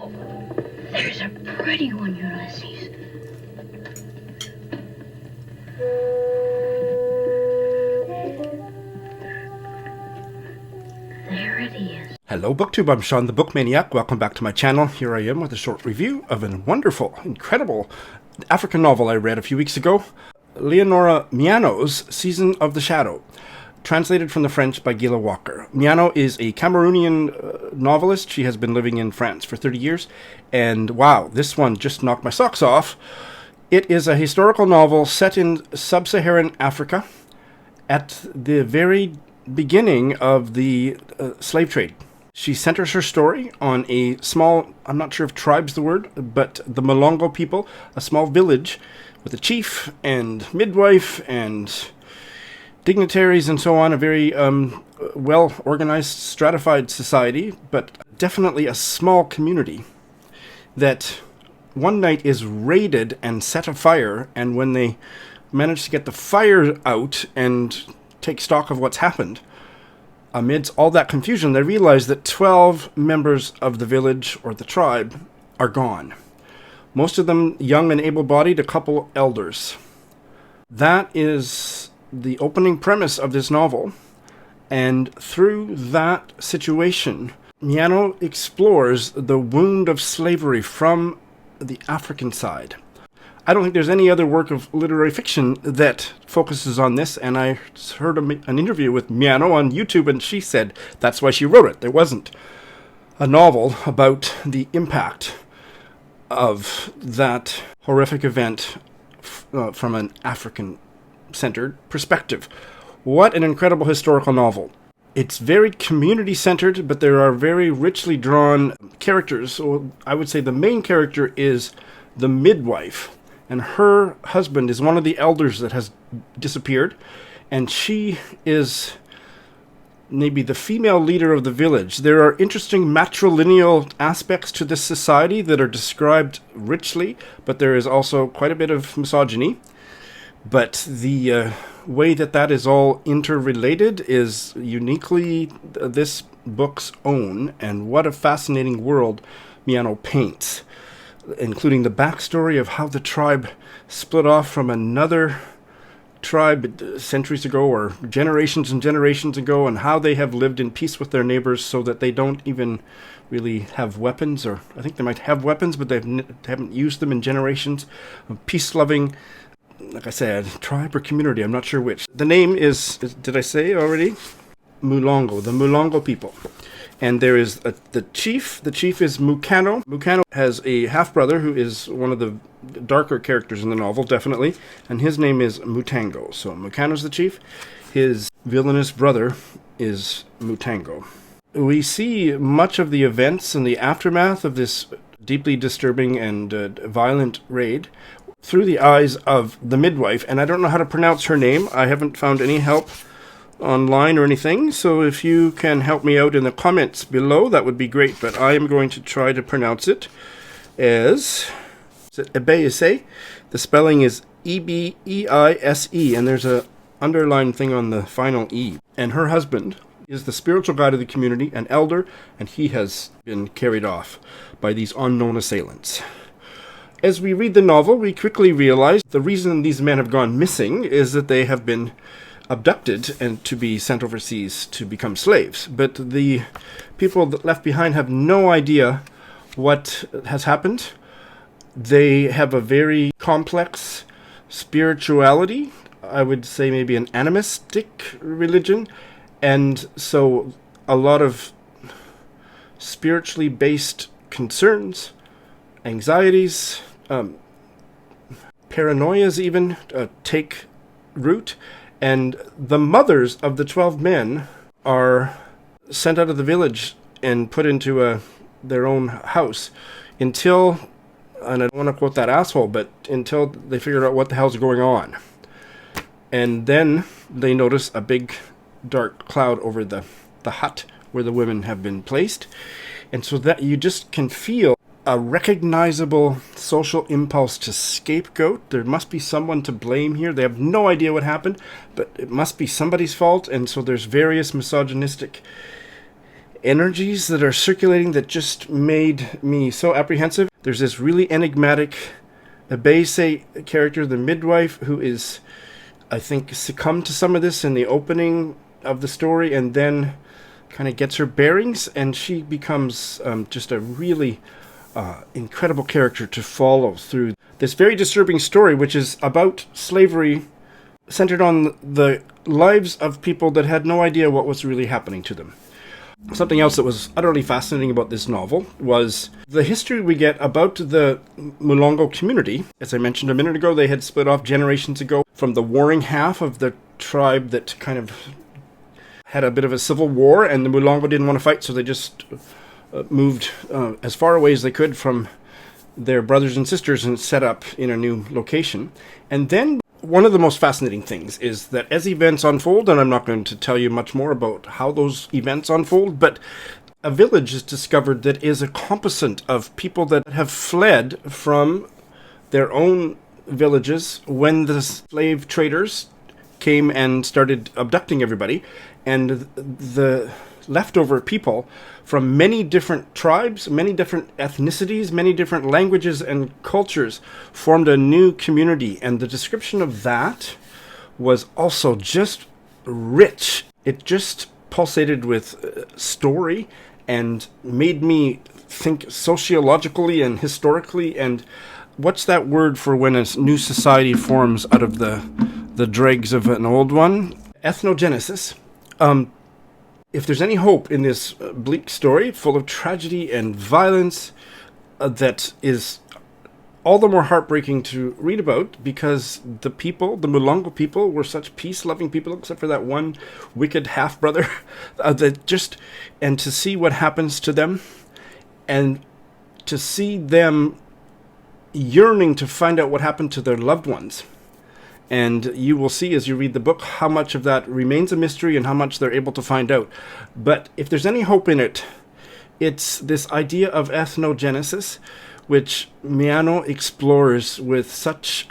There's a pretty one, Ulysses. There it is. Hello BookTube, I'm Shawn the Book Maniac. Welcome back to my channel. Here I am with a short review of a wonderful, incredible African novel I read a few weeks ago. Léonora Miano's Season of the Shadow, translated from the French by Gila Walker. Miano is a Cameroonian novelist. She has been living in France for 30 years. And wow, this one just knocked my socks off. It is a historical novel set in sub-Saharan Africa at the very beginning of the slave trade. She centers her story on a small, I'm not sure if tribe's the word, but the Mulongo people, a small village with a chief and midwife and dignitaries and so on, a very well-organized, stratified society, but definitely a small community that one night is raided and set afire, and when they manage to get the fire out and take stock of what's happened, amidst all that confusion, they realize that 12 members of the village or the tribe are gone. Most of them young and able-bodied, a couple elders. That is the opening premise of this novel, and through that situation, Miano explores the wound of slavery from the African side. I don't think there's any other work of literary fiction that focuses on this, and I heard an interview with Miano on YouTube, and she said that's why she wrote it. There wasn't a novel about the impact of that horrific event from an African-centered perspective. What an incredible historical novel. It's very community-centered, but there are very richly drawn characters. So I would say the main character is the midwife, and her husband is one of the elders that has disappeared, and she is maybe the female leader of the village. There are interesting matrilineal aspects to this society that are described richly, but there is also quite a bit of misogyny. But the way that is all interrelated is uniquely this book's own, and what a fascinating world Miano paints, including the backstory of how the tribe split off from another tribe centuries ago or generations and generations ago, and how they have lived in peace with their neighbors so that they don't even really have weapons, or I think they might have weapons, but they haven't used them in generations. Peace-loving, like I said, tribe or community, I'm not sure which. The name is did I say already? Mulongo, the Mulongo people. And there is the chief. The chief is Mukano. Mukano has a half-brother who is one of the darker characters in the novel, definitely. And his name is Mutango. So Mukano's the chief. His villainous brother is Mutango. We see much of the events and the aftermath of this deeply disturbing and violent raid through the eyes of the midwife. And I don't know how to pronounce her name. I haven't found any help online or anything, so if you can help me out in the comments below, that would be great. But I am going to try to pronounce it as, is it Ebeise? The spelling is E-B-E-I-S-E, and there's a underlined thing on the final E. And her husband is the spiritual guide of the community, an elder, and he has been carried off by these unknown assailants. As we read the novel, we quickly realize the reason these men have gone missing is that they have been abducted and to be sent overseas to become slaves. But the people that left behind have no idea what has happened. They have a very complex spirituality. I would say maybe an animistic religion. And so a lot of spiritually based concerns, anxieties, paranoias even take root. And the mothers of the 12 men are sent out of the village and put into their own house until, and I don't want to quote that asshole, but until they figure out what the hell's going on. And then they notice a big dark cloud over the hut where the women have been placed. And so that you just can feel a recognizable social impulse to scapegoat. There must be someone to blame here. They have no idea what happened, but it must be somebody's fault. And so there's various misogynistic energies that are circulating that just made me so apprehensive. There's this really enigmatic Ebese character, the midwife, who is, I think, succumbed to some of this in the opening of the story, and then kind of gets her bearings, and she becomes just a really incredible character to follow through this very disturbing story, which is about slavery, centered on the lives of people that had no idea what was really happening to them. Something else that was utterly fascinating about this novel was the history we get about the Mulongo community. As I mentioned a minute ago, they had split off generations ago from the warring half of the tribe that kind of had a bit of a civil war, and the Mulongo didn't want to fight, so they just moved as far away as they could from their brothers and sisters and set up in a new location. And then one of the most fascinating things is that as events unfold, and I'm not going to tell you much more about how those events unfold, but a village is discovered that is a composite of people that have fled from their own villages when the slave traders came and started abducting everybody, and the leftover people from many different tribes, many different ethnicities, many different languages and cultures formed a new community. And the description of that was also just rich. It just pulsated with story and made me think sociologically and historically. And what's that word for when a new society forms out of the dregs of an old one? Ethnogenesis. If there's any hope in this bleak story full of tragedy and violence that is all the more heartbreaking to read about, because the people, the Mulongo people, were such peace-loving people, except for that one wicked half-brother, and to see what happens to them, and to see them yearning to find out what happened to their loved ones. And you will see as you read the book how much of that remains a mystery and how much they're able to find out. But if there's any hope in it, it's this idea of ethnogenesis, which Miano explores with such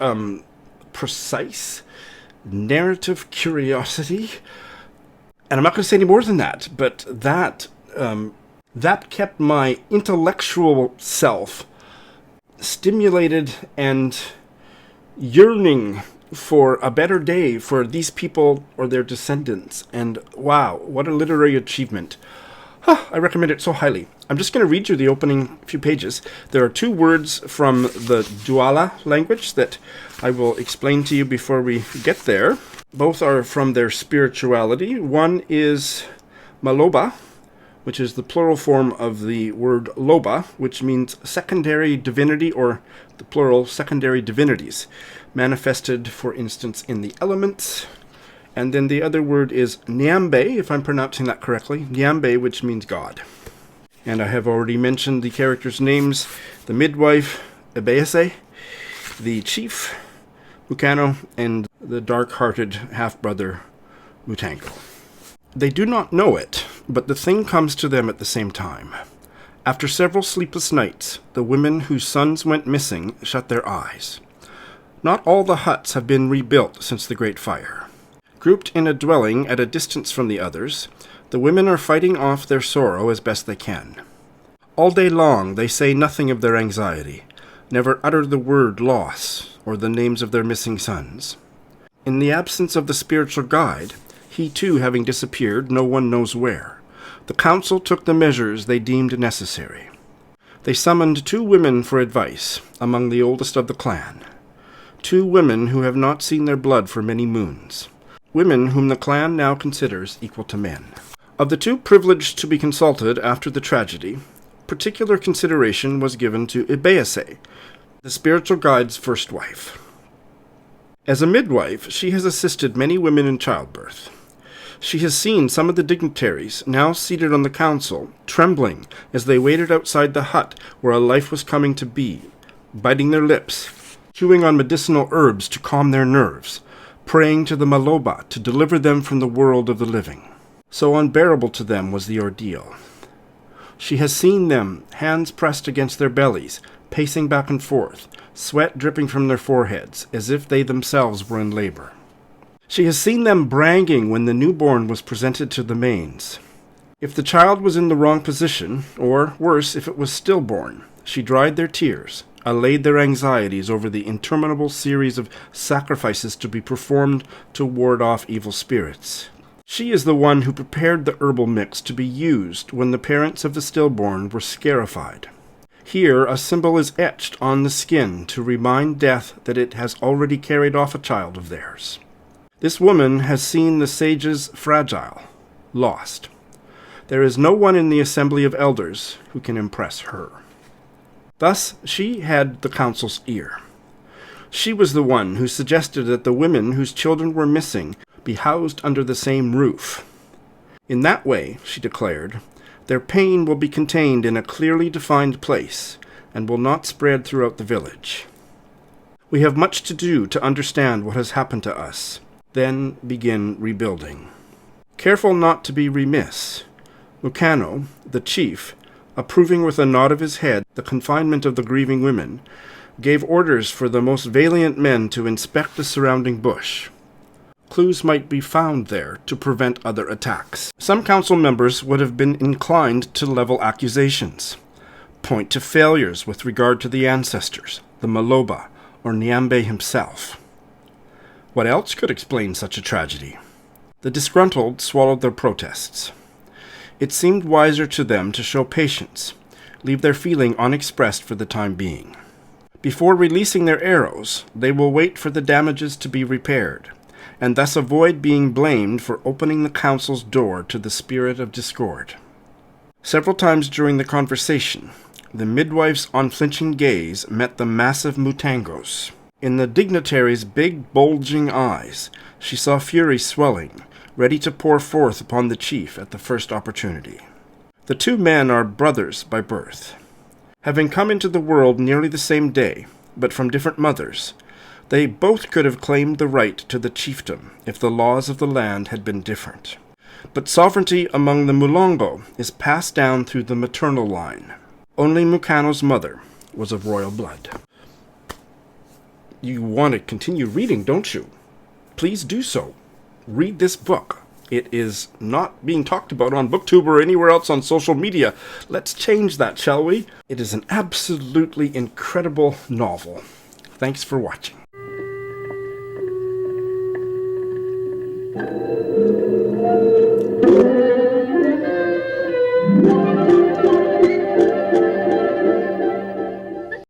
precise narrative curiosity. And I'm not going to say any more than that, but that kept my intellectual self stimulated and yearning for a better day for these people or their descendants. And wow, what a literary achievement. I recommend it so highly. I'm just going to read you the opening few pages. There are two words from the Douala language that I will explain to you before we get there. Both are from their spirituality. One is Maloba, which is the plural form of the word Loba, which means secondary divinity, or the plural secondary divinities, manifested, for instance, in the elements. And then the other word is Nyambe, if I'm pronouncing that correctly, Nyambe, which means God. And I have already mentioned the characters' names: the midwife, Ebese, the chief, Mukano, and the dark-hearted half-brother, Mutango. They do not know it, but the thing comes to them at the same time. After several sleepless nights, the women whose sons went missing shut their eyes. Not all the huts have been rebuilt since the Great Fire. Grouped in a dwelling at a distance from the others, the women are fighting off their sorrow as best they can. All day long they say nothing of their anxiety, never utter the word loss or the names of their missing sons. In the absence of the spiritual guide, he too having disappeared no one knows where, the council took the measures they deemed necessary. They summoned 2 women for advice, among the oldest of the clan. 2 women who have not seen their blood for many moons. Women whom the clan now considers equal to men. Of the 2 privileged to be consulted after the tragedy, particular consideration was given to Ebese, the spiritual guide's first wife. As a midwife, she has assisted many women in childbirth. She has seen some of the dignitaries, now seated on the council, trembling as they waited outside the hut where a life was coming to be, biting their lips, chewing on medicinal herbs to calm their nerves, praying to the Maloba to deliver them from the world of the living. So unbearable to them was the ordeal. She has seen them, hands pressed against their bellies, pacing back and forth, sweat dripping from their foreheads, as if they themselves were in labor. She has seen them bragging when the newborn was presented to the mains. If the child was in the wrong position, or worse, if it was stillborn, she dried their tears, allayed their anxieties over the interminable series of sacrifices to be performed to ward off evil spirits. She is the one who prepared the herbal mix to be used when the parents of the stillborn were scarified. Here a symbol is etched on the skin to remind death that it has already carried off a child of theirs. This woman has seen the sages fragile, lost. There is no one in the assembly of elders who can impress her. Thus she had the council's ear. She was the one who suggested that the women whose children were missing be housed under the same roof. In that way, she declared, their pain will be contained in a clearly defined place and will not spread throughout the village. We have much to do to understand what has happened to us, then begin rebuilding. Careful not to be remiss, Mukano, the chief, approving with a nod of his head the confinement of the grieving women, gave orders for the most valiant men to inspect the surrounding bush. Clues might be found there to prevent other attacks. Some council members would have been inclined to level accusations, point to failures with regard to the ancestors, the Maloba, or Nyambe himself. What else could explain such a tragedy? The disgruntled swallowed their protests. It seemed wiser to them to show patience, leave their feeling unexpressed for the time being. Before releasing their arrows, they will wait for the damages to be repaired, and thus avoid being blamed for opening the council's door to the spirit of discord. Several times during the conversation, the midwife's unflinching gaze met the massive Mutangos. In the dignitary's big, bulging eyes, she saw fury swelling, ready to pour forth upon the chief at the first opportunity. The two men are brothers by birth. Having come into the world nearly the same day, but from different mothers, they both could have claimed the right to the chiefdom if the laws of the land had been different. But sovereignty among the Mulongo is passed down through the maternal line. Only Mukano's mother was of royal blood. You want to continue reading, don't you? Please do so. Read this book. It is not being talked about on BookTube or anywhere else on social media. Let's change that, shall we? It is an absolutely incredible novel. Thanks for watching.